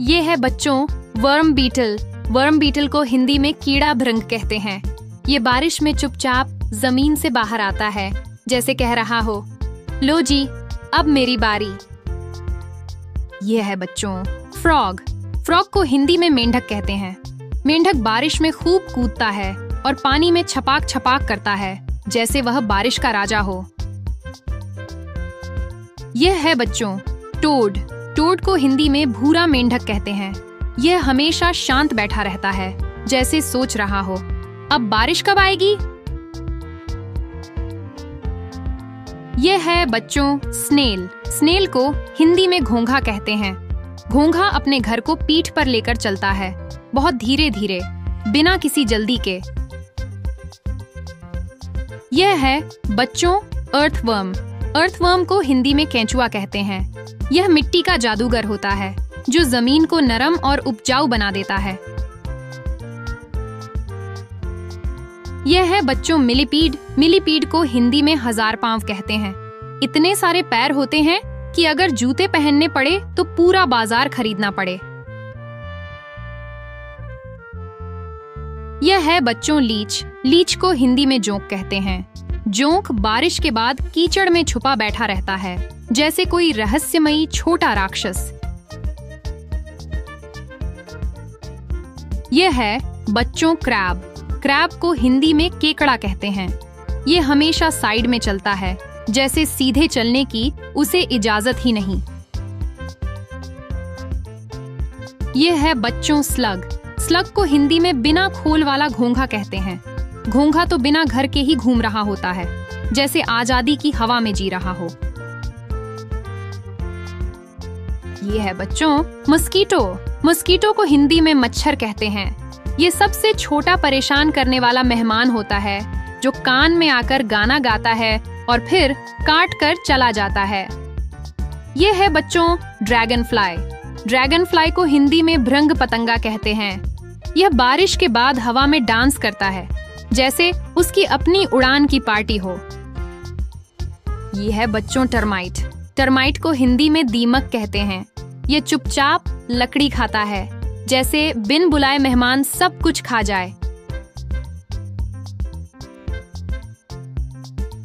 ये है बच्चों वर्म बीटल। वर्म बीटल को हिंदी में कीड़ा भृंग कहते हैं। ये बारिश में चुपचाप जमीन से बाहर आता है, जैसे कह रहा हो, लो जी अब मेरी बारी। ये है बच्चों फ्रॉग। फ्रॉग को हिंदी में मेंढक कहते हैं। मेंढक बारिश में खूब कूदता है और पानी में छपाक छपाक करता है, जैसे वह बारिश का राजा हो। यह है बच्चों टोड। टोड को हिंदी में भूरा मेंढक कहते हैं। यह हमेशा शांत बैठा रहता है, जैसे सोच रहा हो, अब बारिश कब आएगी। यह है बच्चों स्नेल। स्नेल को हिंदी में घोंघा कहते हैं। घोंघा अपने घर को पीठ पर लेकर चलता है, बहुत धीरे धीरे, बिना किसी जल्दी के। यह है बच्चों अर्थवर्म। अर्थवर्म को हिंदी में केंचुआ कहते हैं। यह मिट्टी का जादूगर होता है, जो जमीन को नरम और उपजाऊ बना देता है। यह है बच्चों मिलीपीड। मिलीपीड को हिंदी में हजार पांव कहते हैं। इतने सारे पैर होते हैं कि अगर जूते पहनने पड़े तो पूरा बाजार खरीदना पड़े। यह है बच्चों लीच। लीच को हिंदी में जोंक कहते हैं। जोंक बारिश के बाद कीचड़ में छुपा बैठा रहता है, जैसे कोई रहस्यमयी छोटा राक्षस। यह है बच्चों क्रैब। क्रैब को हिंदी में केकड़ा कहते हैं। ये हमेशा साइड में चलता है, जैसे सीधे चलने की उसे इजाजत ही नहीं। यह है बच्चों स्लग। स्लग को हिंदी में बिना खोल वाला घोंघा कहते हैं। घोंघा तो बिना घर के ही घूम रहा होता है, जैसे आजादी की हवा में जी रहा हो। ये है बच्चों मस्कीटो। मस्कीटो को हिंदी में मच्छर कहते हैं। ये सबसे छोटा परेशान करने वाला मेहमान होता है, जो कान में आकर गाना गाता है और फिर काट कर चला जाता है। ये है बच्चों ड्रैगन फ्लाई। ड्रैगन फ्लाई को हिंदी में भृंग पतंगा कहते हैं। यह बारिश के बाद हवा में डांस करता है, जैसे उसकी अपनी उड़ान की पार्टी हो। ये है बच्चों टर्माइट। टर्माइट को हिंदी में दीमक कहते हैं। ये चुपचाप लकड़ी खाता है, जैसे बिन बुलाए मेहमान सब कुछ खा जाए।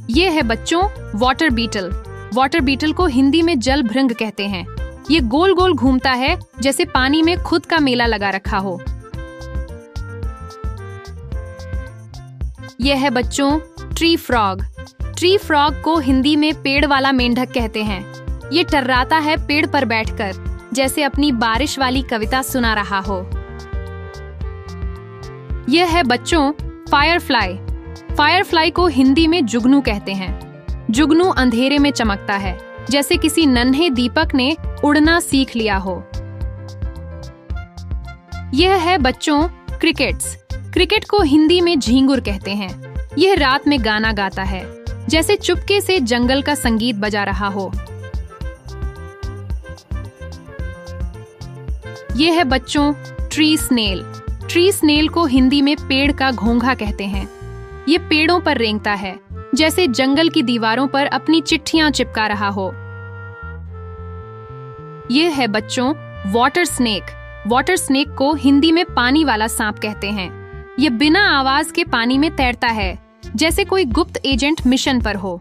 ये है बच्चों वाटर बीटल। वाटर बीटल को हिंदी में जल भृंग कहते हैं। ये गोल गोल घूमता है, जैसे पानी में खुद का मेला लगा रखा हो। यह है बच्चों ट्री फ्रॉग। ट्री फ्रॉग को हिंदी में पेड़ वाला मेंढक कहते हैं। ये टर्राता है पेड़ पर बैठकर, जैसे अपनी बारिश वाली कविता सुना रहा हो। यह है बच्चों फायरफ्लाई। फायरफ्लाई को हिंदी में जुगनू कहते हैं। जुगनू अंधेरे में चमकता है, जैसे किसी नन्हे दीपक ने उड़ना सीख लिया हो। यह है बच्चों क्रिकेट्स। क्रिकेट को हिंदी में झींगुर कहते हैं। यह रात में गाना गाता है, जैसे चुपके से जंगल का संगीत बजा रहा हो। यह है बच्चों ट्री स्नेल। ट्री स्नेल को हिंदी में पेड़ का घोंघा कहते हैं। ये पेड़ों पर रेंगता है, जैसे जंगल की दीवारों पर अपनी चिट्ठियां चिपका रहा हो। यह है बच्चों वाटर स्नेक। वाटर स्नेक को हिंदी में पानी वाला सांप कहते हैं। ये बिना आवाज के पानी में तैरता है, जैसे कोई गुप्त एजेंट मिशन पर हो।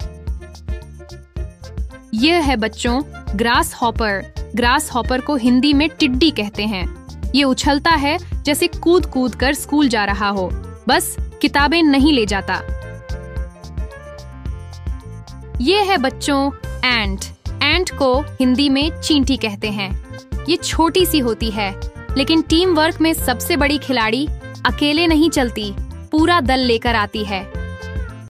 यह है बच्चों ग्रास हॉपर। ग्रास हॉपर को हिंदी में टिड्डी कहते हैं। ये उछलता है, जैसे कूद कूद कर स्कूल जा रहा हो, बस किताबें नहीं ले जाता। ये है बच्चों एंट। एंट को हिंदी में चींटी कहते हैं। ये छोटी सी होती है, लेकिन टीम वर्क में सबसे बड़ी खिलाड़ी। अकेले नहीं चलती, पूरा दल लेकर आती है।